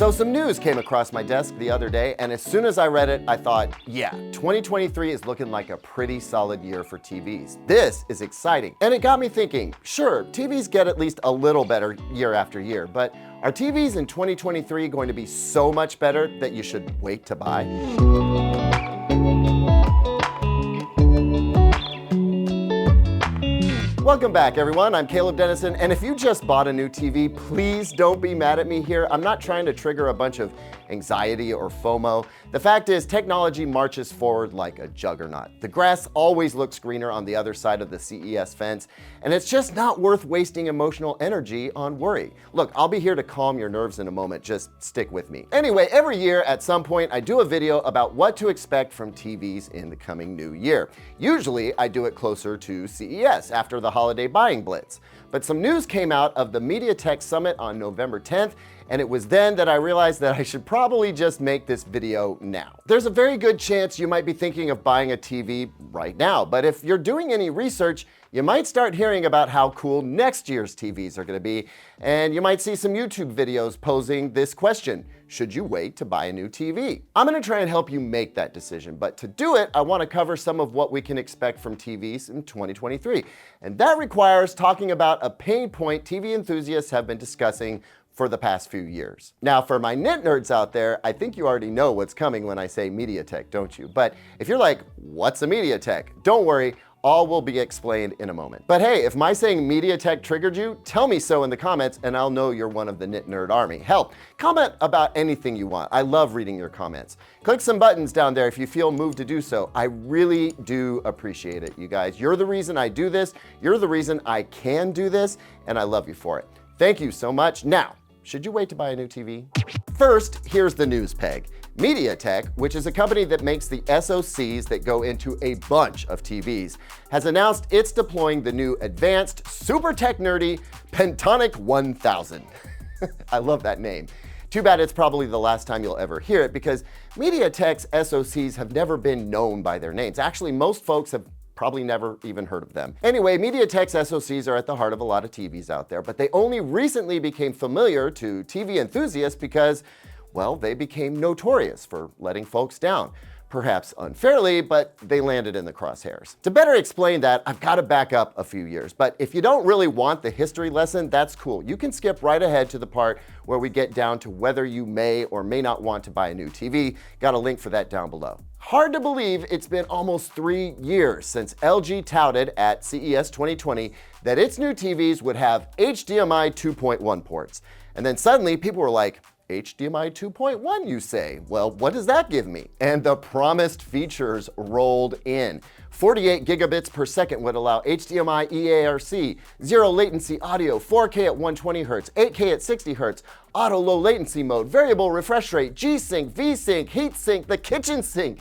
So some news came across my desk the other day, and as soon as I read it, I thought, yeah, 2023 is looking like a pretty solid year for TVs. This is exciting. And it got me thinking, sure, TVs get at least a little better year after year, but are TVs in 2023 going to be so much better that you should wait to buy? Welcome back, everyone. I'm Caleb Dennison, and if you just bought a new TV, please don't be mad at me here. I'm not trying to trigger a bunch of anxiety or FOMO. The fact is, technology marches forward like a juggernaut. The grass always looks greener on the other side of the CES fence, and it's just not worth wasting emotional energy on worry. Look, I'll be here to calm your nerves in a moment. Just stick with me. Anyway, every year at some point, I do a video about what to expect from TVs in the coming new year. Usually, I do it closer to CES, after the holiday buying blitz. But some news came out of the MediaTek Summit on November 10th, and it was then that I realized that I should probably just make this video now. There's a very good chance you might be thinking of buying a TV right now, but if you're doing any research, you might start hearing about how cool next year's TVs are going to be, and you might see some YouTube videos posing this question: should you wait to buy a new TV? I'm going to try and help you make that decision, but to do it, I want to cover some of what we can expect from TVs in 2023, and that requires talking about a pain point TV enthusiasts have been discussing for the past few years. Now, for my nit nerds out there, I think you already know what's coming when I say MediaTek, don't you? But if you're like, what's a MediaTek? Don't worry, all will be explained in a moment. But hey, if my saying MediaTek triggered you, tell me so in the comments and I'll know you're one of the nit nerd army. Hell, comment about anything you want. I love reading your comments. Click some buttons down there if you feel moved to do so. I really do appreciate it, you guys. You're the reason I do this. You're the reason I can do this, and I love you for it. Thank you so much. Now, should you wait to buy a new TV? First, here's the news peg. MediaTek, which is a company that makes the SOCs that go into a bunch of TVs, has announced it's deploying the new advanced, super tech nerdy Pentonic 1000. I love that name. Too bad it's probably the last time you'll ever hear it, because MediaTek's SOCs have never been known by their names. Actually, most folks have probably never even heard of them. Anyway, MediaTek's SOCs are at the heart of a lot of TVs out there, but they only recently became familiar to TV enthusiasts because, well, they became notorious for letting folks down. Perhaps unfairly, but they landed in the crosshairs. To better explain that, I've got to back up a few years, but if you don't really want the history lesson, that's cool. You can skip right ahead to the part where we get down to whether you may or may not want to buy a new TV. Got a link for that down below. Hard to believe it's been almost 3 years since LG touted at CES 2020 that its new TVs would have HDMI 2.1 ports. And then suddenly people were like, HDMI 2.1, you say? Well, what does that give me? And the promised features rolled in. 48 gigabits per second would allow HDMI EARC, zero latency audio, 4K at 120 Hz, 8K at 60 Hz, auto low latency mode, variable refresh rate, G-Sync, V-Sync, heat sync, the kitchen sink.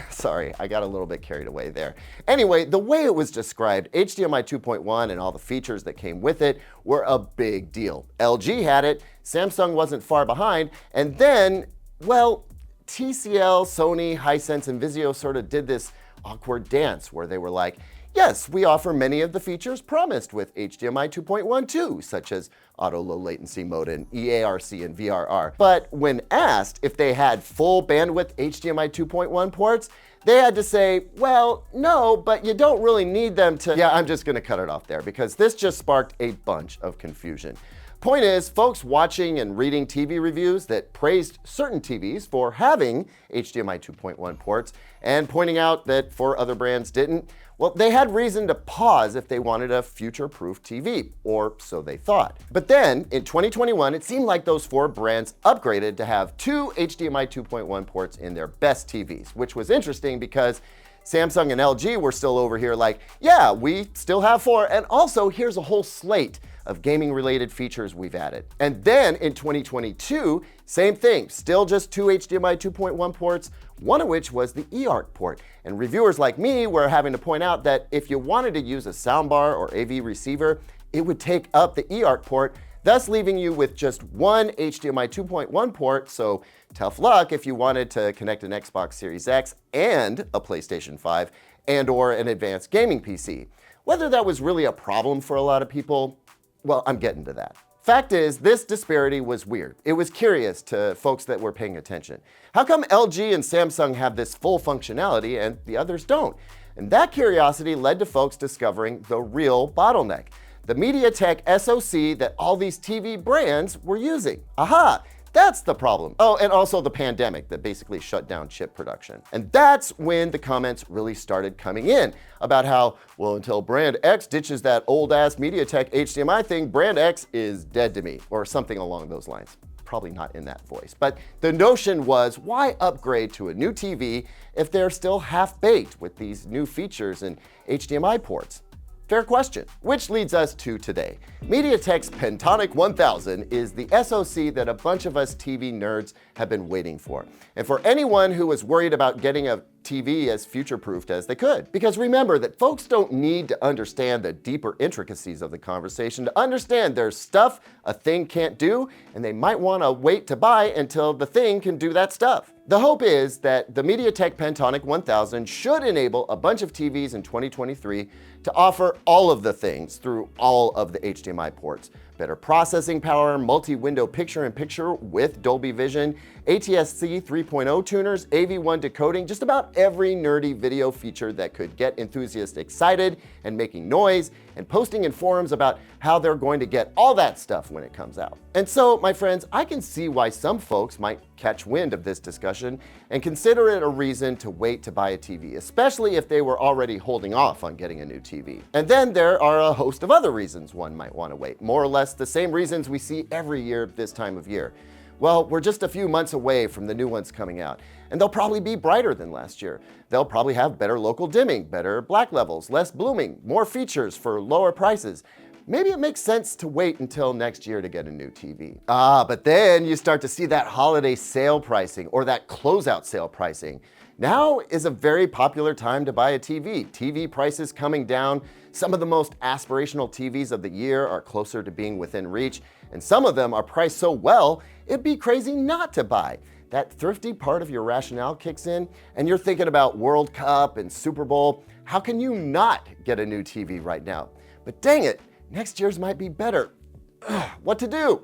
Sorry, I got a little bit carried away there. Anyway, the way it was described, HDMI 2.1 and all the features that came with it were a big deal. LG had it, Samsung wasn't far behind, and then, well, TCL, Sony, Hisense, and Vizio sort of did this awkward dance where they were like, yes, we offer many of the features promised with HDMI 2.1 too, such as auto low latency mode and EARC and VRR. But when asked if they had full bandwidth HDMI 2.1 ports, they had to say, well, no, but you don't really need them to. Yeah, I'm just gonna cut it off there because this just sparked a bunch of confusion. Point is, folks watching and reading TV reviews that praised certain TVs for having HDMI 2.1 ports and pointing out that for other brands didn't, well, they had reason to pause if they wanted a future-proof TV, or so they thought. But then, in 2021, it seemed like those 4 brands upgraded to have 2 HDMI 2.1 ports in their best TVs, which was interesting because Samsung and LG were still over here like, yeah, we still have 4, and also here's a whole slate of gaming-related features we've added. And then in 2022, same thing, still just 2 HDMI 2.1 ports, one of which was the eARC port. And reviewers like me were having to point out that if you wanted to use a soundbar or AV receiver, it would take up the eARC port, thus leaving you with just 1 HDMI 2.1 port, so tough luck if you wanted to connect an Xbox Series X and a PlayStation 5 and or an advanced gaming PC. Whether that was really a problem for a lot of people, well, I'm getting to that. Fact is, this disparity was weird. It was curious to folks that were paying attention. How come LG and Samsung have this full functionality and the others don't? And that curiosity led to folks discovering the real bottleneck, the MediaTek SOC that all these TV brands were using. Aha! That's the problem. Oh, and also the pandemic that basically shut down chip production. And that's when the comments really started coming in about how, well, until brand X ditches that old-ass MediaTek HDMI thing, brand X is dead to me, or something along those lines. Probably not in that voice. But the notion was, why upgrade to a new TV if they're still half-baked with these new features and HDMI ports? Fair question. Which leads us to today. MediaTek's Pentonic 1000 is the SoC that a bunch of us TV nerds have been waiting for. And for anyone who was worried about getting a TV as future-proofed as they could. Because remember that folks don't need to understand the deeper intricacies of the conversation to understand there's stuff a thing can't do, and they might want to wait to buy until the thing can do that stuff. The hope is that the MediaTek Pentonic 1000 should enable a bunch of TVs in 2023 to offer all of the things through all of the HDMI ports. Better processing power, multi-window picture-in-picture with Dolby Vision, ATSC 3.0 tuners, AV1 decoding, just about every nerdy video feature that could get enthusiasts excited and making noise and posting in forums about how they're going to get all that stuff when it comes out. And so, my friends, I can see why some folks might catch wind of this discussion and consider it a reason to wait to buy a TV, especially if they were already holding off on getting a new TV. And then there are a host of other reasons one might want to wait, more or less the same reasons we see every year this time of year. Well, we're just a few months away from the new ones coming out, and they'll probably be brighter than last year. They'll probably have better local dimming, better black levels, less blooming, more features for lower prices. Maybe it makes sense to wait until next year to get a new TV. But then you start to see that holiday sale pricing or that closeout sale pricing. Now is a very popular time to buy a TV. TV prices coming down. Some of the most aspirational TVs of the year are closer to being within reach, and some of them are priced so well, it'd be crazy not to buy. That thrifty part of your rationale kicks in, and you're thinking about World Cup and Super Bowl. How can you not get a new TV right now? But dang it, next year's might be better. What to do?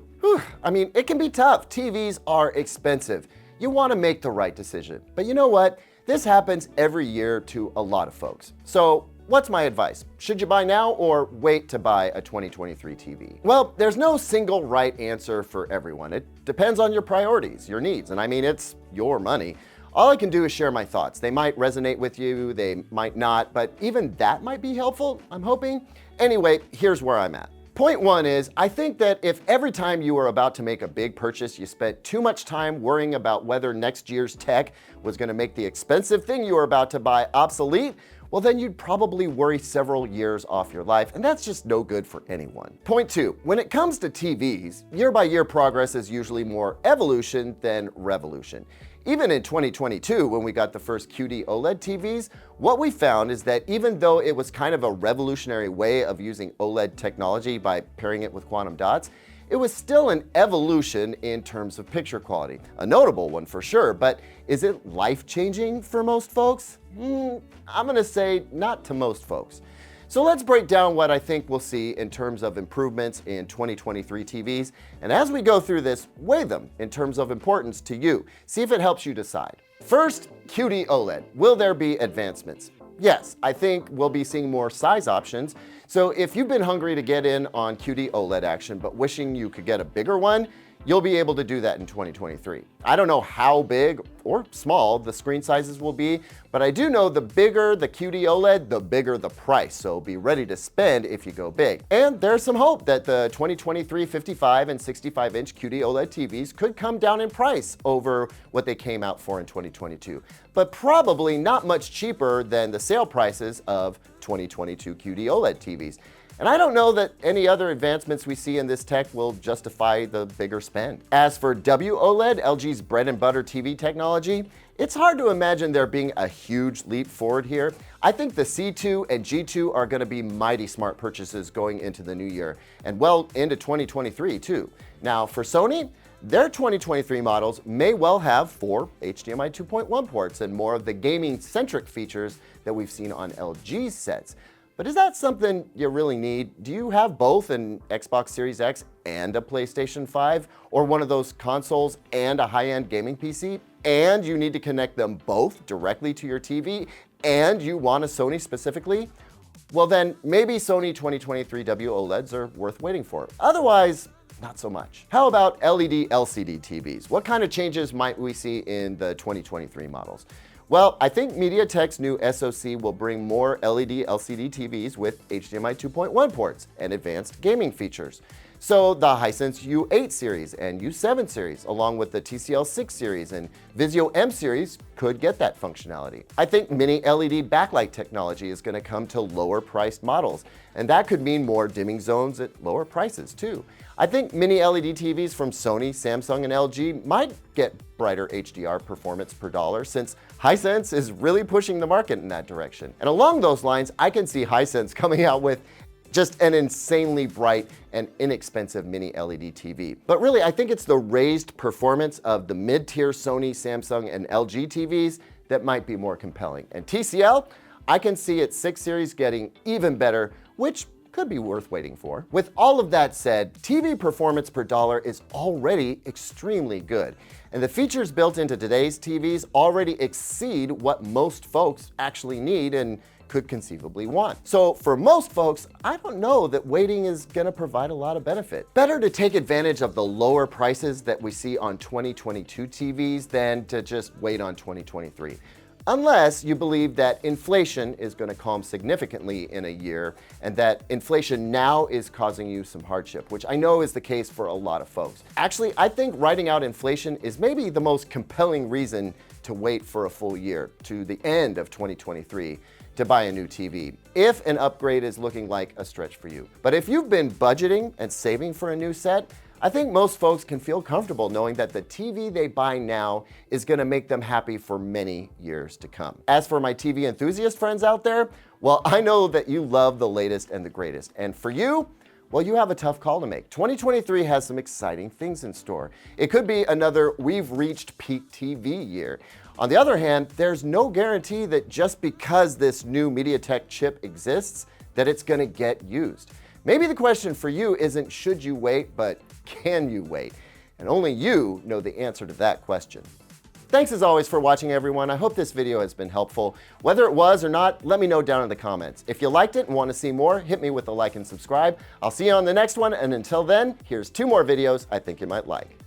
I mean, it can be tough. TVs are expensive. You want to make the right decision. But you know what? This happens every year to a lot of folks. So what's my advice? Should you buy now or wait to buy a 2023 TV? Well, there's no single right answer for everyone. It depends on your priorities, your needs, and I mean, it's your money. All I can do is share my thoughts. They might resonate with you, they might not, but even that might be helpful, I'm hoping. Anyway, here's where I'm at. Point one is, I think that if every time you were about to make a big purchase, you spent too much time worrying about whether next year's tech was going to make the expensive thing you were about to buy obsolete, well then you'd probably worry several years off your life, and that's just no good for anyone. Point two, when it comes to TVs, year-by-year progress is usually more evolution than revolution. Even in 2022, when we got the first QD-OLED TVs, what we found is that even though it was kind of a revolutionary way of using OLED technology by pairing it with quantum dots, it was still an evolution in terms of picture quality. A notable one for sure, but is it life-changing for most folks? I'm gonna say not to most folks. So let's break down what I think we'll see in terms of improvements in 2023 TVs. And as we go through this, weigh them in terms of importance to you. See if it helps you decide. First, QD-OLED. Will there be advancements? Yes, I think we'll be seeing more size options. So if you've been hungry to get in on QD-OLED action, but wishing you could get a bigger one, you'll be able to do that in 2023. I don't know how big or small the screen sizes will be, but I do know the bigger the QD-OLED, the bigger the price, so be ready to spend if you go big. And there's some hope that the 2023 55 and 65-inch QD-OLED TVs could come down in price over what they came out for in 2022, but probably not much cheaper than the sale prices of 2022 QD-OLED TVs. And I don't know that any other advancements we see in this tech will justify the bigger spend. As for WOLED, LG's bread and butter TV technology, it's hard to imagine there being a huge leap forward here. I think the C2 and G2 are going to be mighty smart purchases going into the new year, and well into 2023 too. Now for Sony, their 2023 models may well have 4 HDMI 2.1 ports and more of the gaming-centric features that we've seen on LG's sets. But is that something you really need? Do you have both an Xbox Series X and a PlayStation 5, or one of those consoles and a high-end gaming PC, and you need to connect them both directly to your TV, and you want a Sony specifically? Well then, maybe Sony 2023 WOLEDs are worth waiting for. Otherwise, not so much. How about LED LCD TVs? What kind of changes might we see in the 2023 models? Well, I think MediaTek's new SoC will bring more LED LCD TVs with HDMI 2.1 ports and advanced gaming features. So the Hisense U8 series and U7 series, along with the TCL 6 series and Vizio M series, could get that functionality. I think mini LED backlight technology is going to come to lower priced models, and that could mean more dimming zones at lower prices too. I think mini LED TVs from Sony, Samsung, and LG might get brighter HDR performance per dollar, since Hisense is really pushing the market in that direction. And along those lines, I can see Hisense coming out with just an insanely bright and inexpensive mini LED TV. But really, I think it's the raised performance of the mid-tier Sony, Samsung, and LG TVs that might be more compelling. And TCL, I can see its 6 series getting even better, which could be worth waiting for. With all of that said, TV performance per dollar is already extremely good, and the features built into today's TVs already exceed what most folks actually need and could conceivably want. So for most folks, I don't know that waiting is gonna provide a lot of benefit. Better to take advantage of the lower prices that we see on 2022 TVs than to just wait on 2023. Unless you believe that inflation is going to calm significantly in a year, and that inflation now is causing you some hardship, which I know is the case for a lot of folks. Actually, I think writing out inflation is maybe the most compelling reason to wait for a full year, to the end of 2023, to buy a new TV, if an upgrade is looking like a stretch for you. But if you've been budgeting and saving for a new set, I think most folks can feel comfortable knowing that the TV they buy now is going to make them happy for many years to come. As for my TV enthusiast friends out there, well, I know that you love the latest and the greatest. And for you, well, you have a tough call to make. 2023 has some exciting things in store. It could be another we've reached peak TV year. On the other hand, there's no guarantee that just because this new MediaTek chip exists, that it's going to get used. Maybe the question for you isn't should you wait, but can you wait? And only you know the answer to that question. Thanks as always for watching, everyone. I hope this video has been helpful. Whether it was or not, let me know down in the comments. If you liked it and want to see more, hit me with a like and subscribe. I'll see you on the next one, and until then, here's 2 more videos I think you might like.